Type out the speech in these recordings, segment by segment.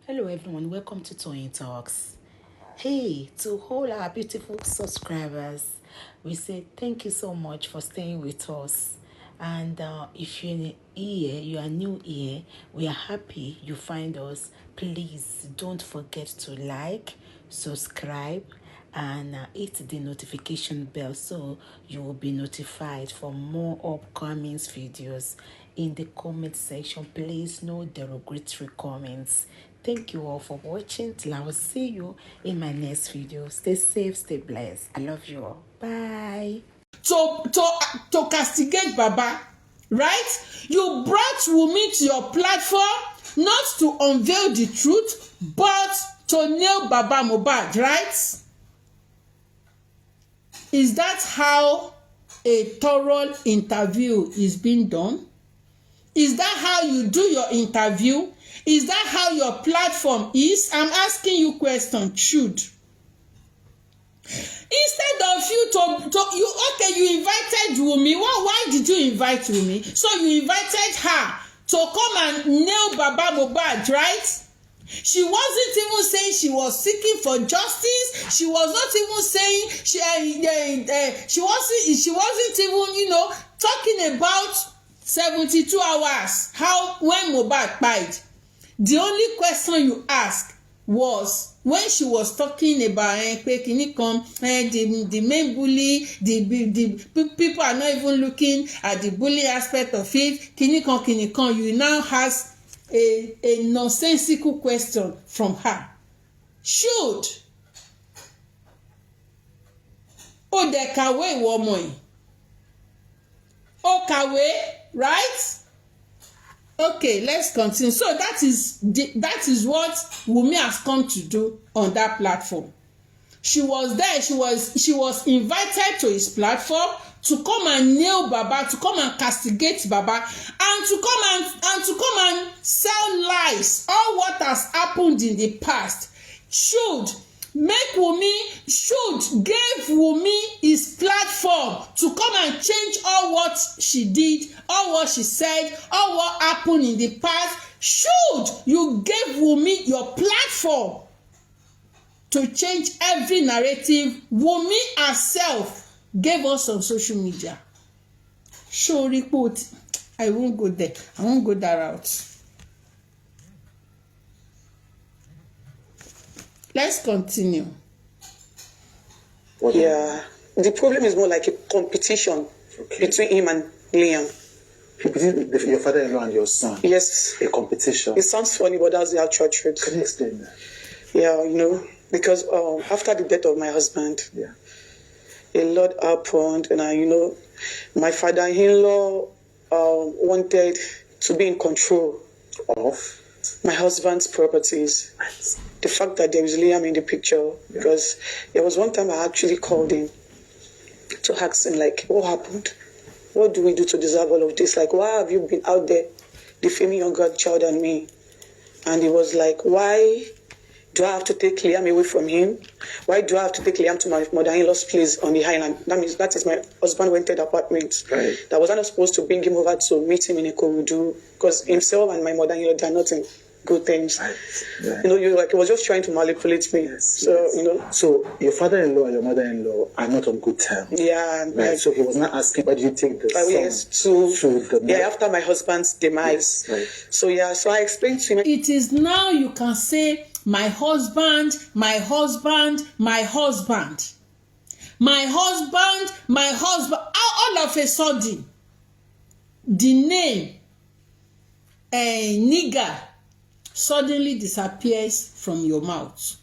Hello everyone, welcome to Toyeen Talks. Hey, to all our beautiful subscribers, we say thank you so much for staying with us. And if you're here, you are new here, we are happy you find us. Please don't forget to like, subscribe, and hit the notification bell so you will be notified for more upcoming videos. In the comment section, please no derogatory comments. Thank you all for watching. Till I will see you in my next video. Stay safe, stay blessed. I love you all. Bye. To castigate Baba, right? You brought Wunmi to your platform not to unveil the truth, but to nail Baba Mohbad, right? Is that how a thorough interview is being done? Is that how you do your interview? Is that how your platform is? I'm asking you question, Chudes. Instead of you invited Wunmi. Why did you invite Wunmi? So you invited her to come and nail Baba Mohbad, right? She wasn't even saying she was seeking for justice. She was not even saying she wasn't even talking about 72 hours how when Mohbad died. The only question you asked was when she was talking about the main bully, the people are not even looking at the bully aspect of it. You now has a nonsensical question from her. Should o de kàwé ìwọ ọmọ yìí? O kàwé, right? Okay, let's continue. So that is what Wunmi has come to do on that platform. She was there. She was invited to his platform to come and nail Baba, to come and castigate Baba, and to come and sell lies. All what has happened in the past gave Wunmi his platform to come and change all what she did, all what she said, all what happened in the past. You gave Wunmi your platform to change every narrative Wunmi herself gave us on social media. Show report. I won't go there. I won't go that route. Let's continue. Yeah, the problem is more like a competition between him and Liam. Between your father-in-law and your son? Yes. A competition? It sounds funny, but that's the actual truth. Can you explain that? Yeah, because after the death of my husband, a lot happened, and my father-in-law wanted to be in control of my husband's properties. The fact that there is Liam in the picture, because there was one time I actually called him to ask him, like, what happened? What do we do to deserve all of this? Like, why have you been out there defaming your godchild and me? And he was like, why do I have to take Liam away from him? Why do I have to take Liam to my mother-in-law's place on the island? That is my husband rented apartment. Right. That was not supposed to bring him over to meet him in a corridor, because himself and my mother-in-law, they are not in good things. Right. Yeah. He was just trying to manipulate me. Yes. So your father-in-law and your mother-in-law are not on good terms. Yeah. Right. So he was not asking, why did you take the son? Yes. After my husband's demise. Yes. Right. So I explained to him. It is now you can say, my husband, my husband, my husband. My husband, my husband. All of a sudden, the name nigger suddenly disappears from your mouth.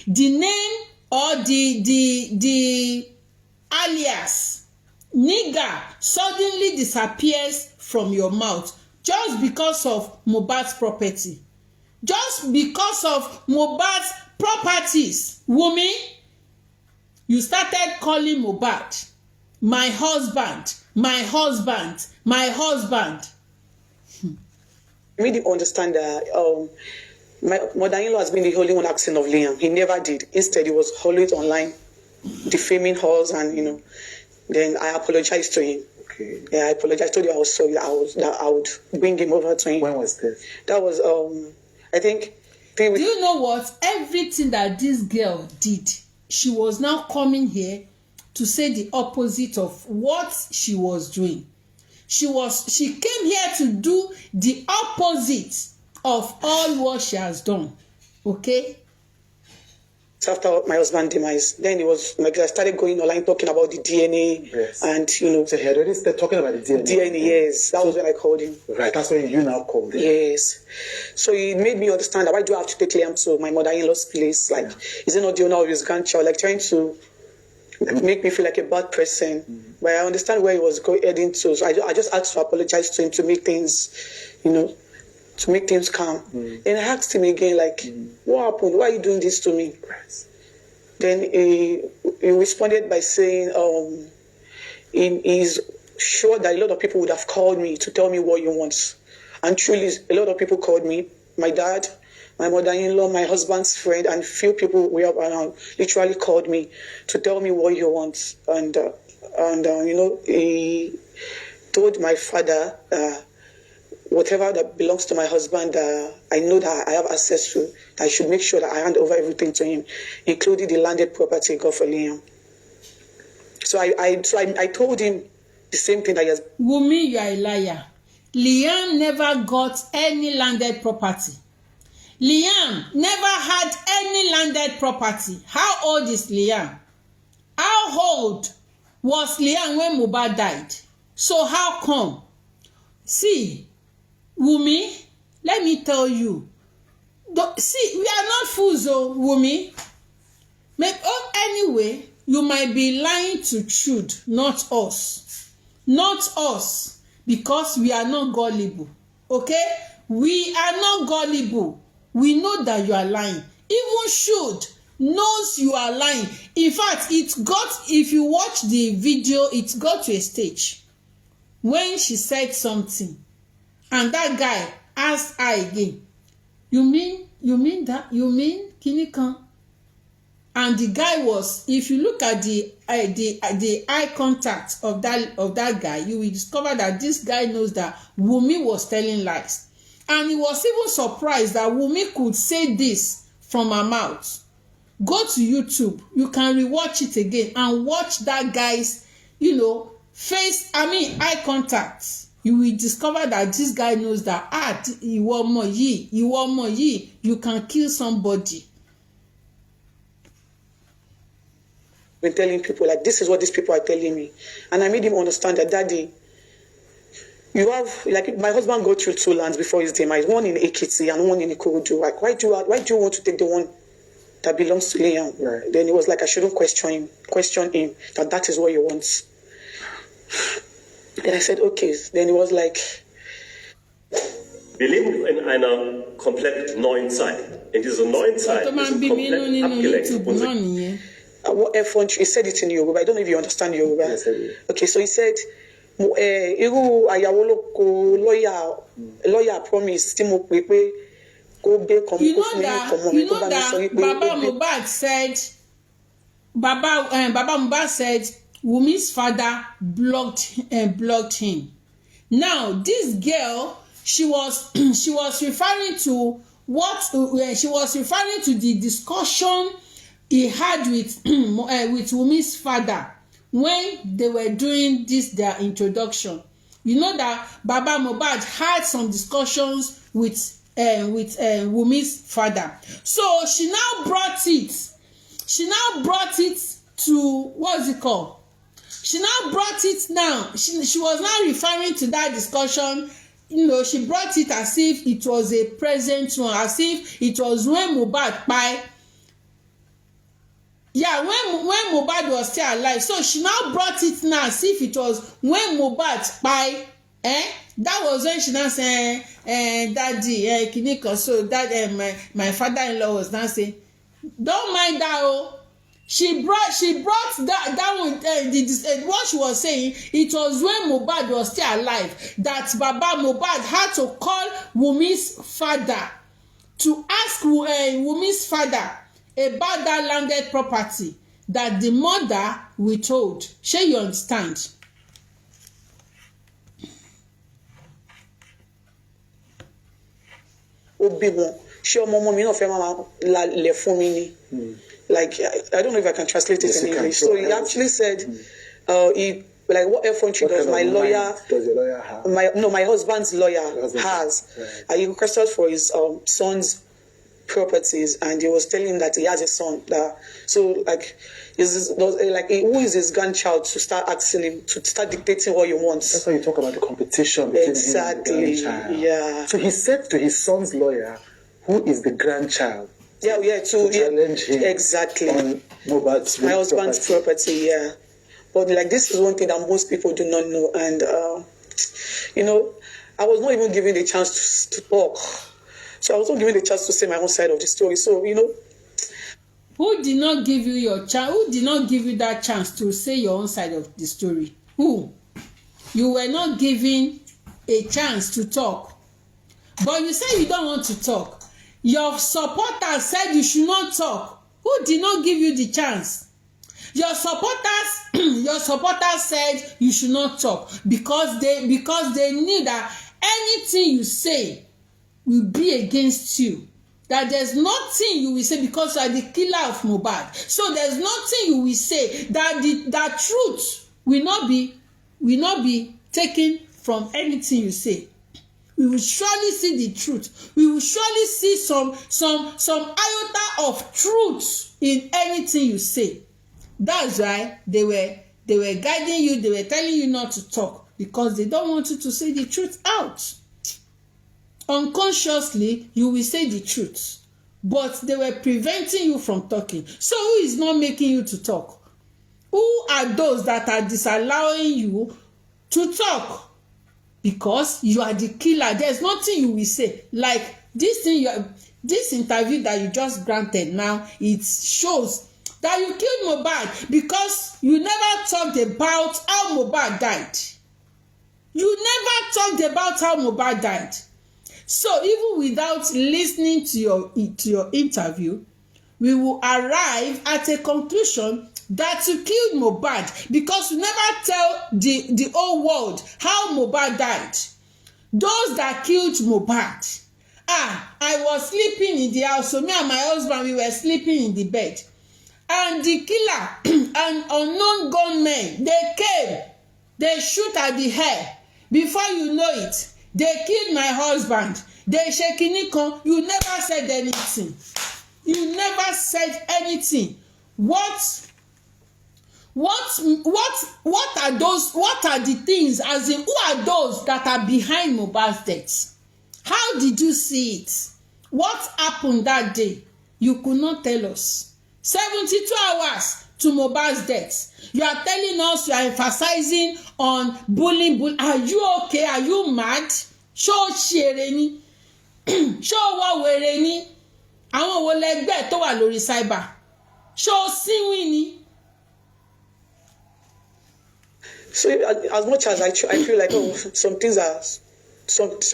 The name or the alias nigger suddenly disappears from your mouth just because of Mohbad's property. Just because of Mohbad's properties. Wunmi, you started calling Mohbad my husband, my husband, my husband. I really understand that my mother-in-law has been the only one asking of Liam. He never did. Instead, he was always online defaming us, and then I apologized to him. Okay. Yeah, I apologized. I told you I was sorry. That I would bring him over to him. When was this? That was I think stay with. Do you know what? Everything that this girl did, she was now coming here to say the opposite of what she was doing. She came here to do the opposite of all what she has done. Okay? After my husband's demise, then it was like I started going online talking about the DNA, yes. And So he had already started talking about the DNA. DNA, yes. That was when I called him. Right, that's when you now called him. Yes. So he made me understand that why do I have to take Liam to my mother-in-law's place? Like, is it not the owner of his grandchild? Like trying to make me feel like a bad person. Mm-hmm. But I understand where he was heading to. So I just asked to apologize to him to make things, to make things calm. Mm. And I asked him again, like, what happened? Why are you doing this to me? Right. Then he responded by saying, he's sure that a lot of people would have called me to tell me what you want. And truly, a lot of people called me. My dad, my mother-in-law, my husband's friend, and few people we have around literally called me to tell me what you want. And he told my father, whatever that belongs to my husband, I know that I have access to, that I should make sure that I hand over everything to him, including the landed property God for Liam. So I told him the same thing that he has. Wunmi, you are a liar. Liam never got any landed property. Liam never had any landed property. How old is Liam? How old was Liam when Mohbad died? So how come? See, Wunmi, let me tell you. See, we are not fools, oh, Wunmi. Anyway, you might be lying to Chudes, not us. Not us, because we are not gullible. Okay? We are not gullible. We know that you are lying. Even Chudes knows you are lying. In fact, if you watch the video, it got to a stage when she said something. And that guy asked her again, you mean that? You mean Kinikan? And the guy was, if you look at the eye contact of that guy, you will discover that this guy knows that Wunmi was telling lies. And he was even surprised that Wunmi could say this from her mouth. Go to YouTube, you can rewatch it again and watch that guy's, eye contact. You will discover that this guy knows that you can kill somebody. Been telling people like this is what these people are telling me, and I made him understand that, Daddy, you have, like, my husband got through 2 lands before his demise, one in Ekiti and one in Ikorodu. Like, why do you want to take the one that belongs to Liam? Right. Then he was like, I shouldn't question him that is what he wants. Then I said, okay. Then he was like, wir leben in einer komplett neuen Zeit. In dieser neuen Zeit ist komplett abgelenkt. What effort? He said it in Yoruba. I don't know if you understand Yoruba. Yes, I do. Okay, so he said, "Iru ayawoloko lawyer promise tí mo pè pé kó gbé kan kó fún mi komo mi tó bá mi sọ wípé." Baba Mohbad said Wunmi's father blocked him. Now this girl, she was referring to the discussion he had with Wunmi's father when they were doing their introduction. You know that Baba Mohbad had some discussions with Wunmi's father. So she now brought it to, what's it called? She now brought it now. She was now referring to that discussion. She brought it as if it was a present one, as if it was when Mohbad died. Yeah, when Mohbad was still alive. So she now brought it now as if it was when Mohbad died. That was when she now said, Daddy, Kiniko. So that my father-in-law was now saying, don't mind that. Oh, she brought that one. What she was saying, it was when Mohbad was still alive that Baba Mohbad had to call Wunmi's father to ask Wunmi's father about that landed property that the mother withhold. Shall you understand? Ó bímọ She mama mi no fe mama la le fún mi ni. Like I don't know if I can translate it in English. So he actually said, he like what effort does my lawyer? Does your lawyer have? My husband's lawyer has. Right. He requested for his son's properties, and he was telling him that he has a son. So like, who is his grandchild to start asking him to start dictating what he wants? That's why you talk about the competition between exactly. him and the grandchild. Yeah. So he said to his son's lawyer, who is the grandchild? To challenge him exactly on Mohbad's my husband's property. Yeah, but like this is one thing that most people do not know, and I was not even given the chance to talk, so I was not given the chance to say my own side of the story. So who did not give you your chance? Who did not give you that chance to say your own side of the story? Who? You were not given a chance to talk, but you say you don't want to talk. Your supporters said you should not talk. Who did not give you the chance? Your supporters said you should not talk because they knew that anything you say will be against you. That there's nothing you will say because you are the killer of Mohbad. So there's nothing you will say that the truth will not be taken from anything you say. We will surely see the truth. We will surely see some iota of truth in anything you say. That's why they were guiding you. They were telling you not to talk because they don't want you to say the truth out. Unconsciously, you will say the truth, but they were preventing you from talking. So who is not making you to talk? Who are those that are disallowing you to talk? Because you are the killer. There's nothing you will say. Like this interview that you just granted now, it shows that you killed Mohbad because you never talked about how Mohbad died. You never talked about how Mohbad died. So even without listening to your interview, we will arrive at a conclusion that you killed Mohbad because you never tell the whole world how Mohbad died. Those that killed Mohbad. I was sleeping in the house, so me and my husband, we were sleeping in the bed. And the killer and unknown gunmen, they came, they shoot at the hair. Before you know it, they killed my husband. They shekinikan. You never said anything. You never said anything. What are those? What are the things? As in, who are those that are behind Mohbad's death? How did you see it? What happened that day? You could not tell us. 72 hours to Mohbad's death. You are telling us, you are emphasizing on bullying. Are you okay? Are you mad? Show shereni. Show wa wereni. Àwọn wo lẹgbẹ́ tó wà lórí cyber. Show síwìn ni. So as much as I feel like some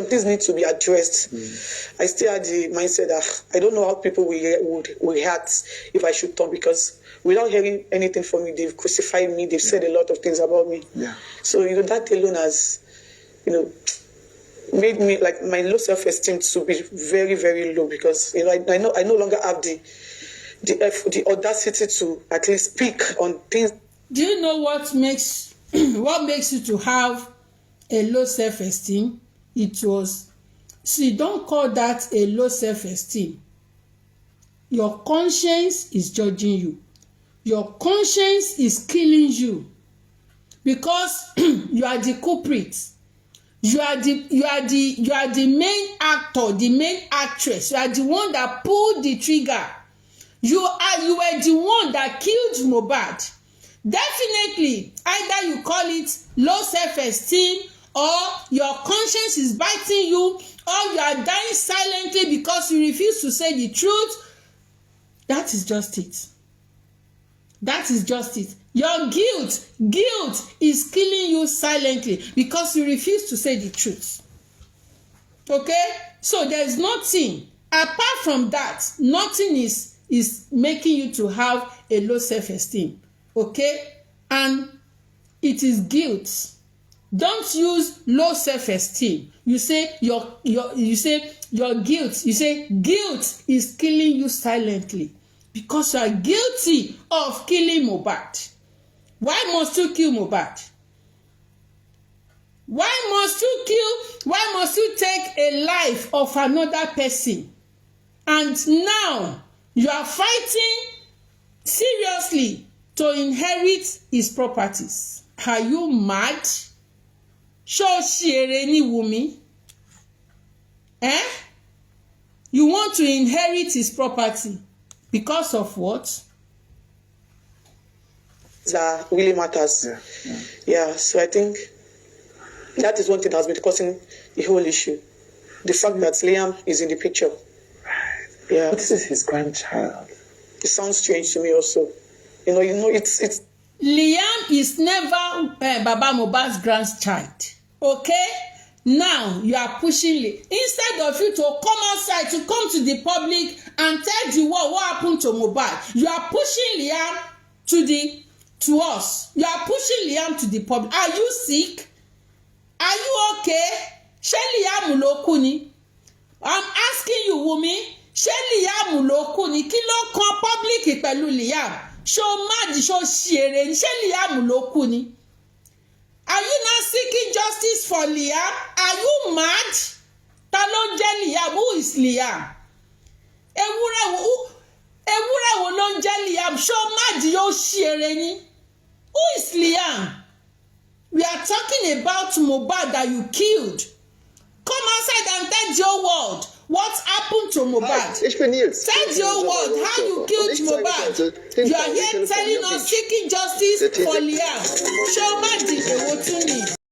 things need to be addressed. I still had the mindset that I don't know how people would react if I should talk, because without hearing anything from me, they've crucified me. They've said a lot of things about me. Yeah. So that alone has, made me like my low self-esteem to be very, very low, because I no longer have the audacity to at least speak on things. Do you know what makes you to have a low self-esteem? Don't call that a low self-esteem. Your conscience is judging you. Your conscience is killing you, because you are the culprit. You are the main actor, the main actress. You are the one that pulled the trigger. You were the one that killed Mohbad. Definitely, either you call it low self-esteem, or your conscience is biting you, or you are dying silently because you refuse to say the truth. That is just it. That is just it. Your guilt is killing you silently because you refuse to say the truth. Okay? So there's nothing, apart from that, nothing is making you to have a low self-esteem. Okay? And it is guilt Don't use low self-esteem. You say your guilt. You say guilt is killing you silently because you are guilty of killing Mohbad. Why must you kill Mohbad? Why must you take a life of another person? And now you are fighting seriously to inherit his properties. Are you mad? Ṣó ṣeré ní Wunmi? You want to inherit his property because of what? That really matters. Yeah, so I think that is one thing that has been causing the whole issue. The fact that Liam is in the picture. Yeah. But this is his grandchild. It sounds strange to me also. It's Liam is never Baba Mohbad's grandchild. Okay? Now you are pushing instead of you to come outside, to come to the public and tell the world what happened to Mohbad, you are pushing Liam to us. You are pushing Liam to the public. Are you sick? Are you okay? Ṣé Liam ló kú ni? I'm asking you, Wunmi. Ṣé Liam ló kú ni? Kí ló kan public pẹ̀lú Liam? Ṣó mad, ṣó ṣeré ni? Ṣé Liam ló kú ni? Are you not seeking justice for Liam? Are you mad? Ta ló jẹ́ Liam? Who is Liam? Ewúrẹ́ wo ló ń jẹ́ Liam? Ṣó mad, yóò ṣeré ni? Who is Liam? We are talking about Mohbad that you killed. Come outside and tell your world what happened to Mohbad. Tell your world how you killed Mohbad. You are here telling us seeking justice for Liam. Show me the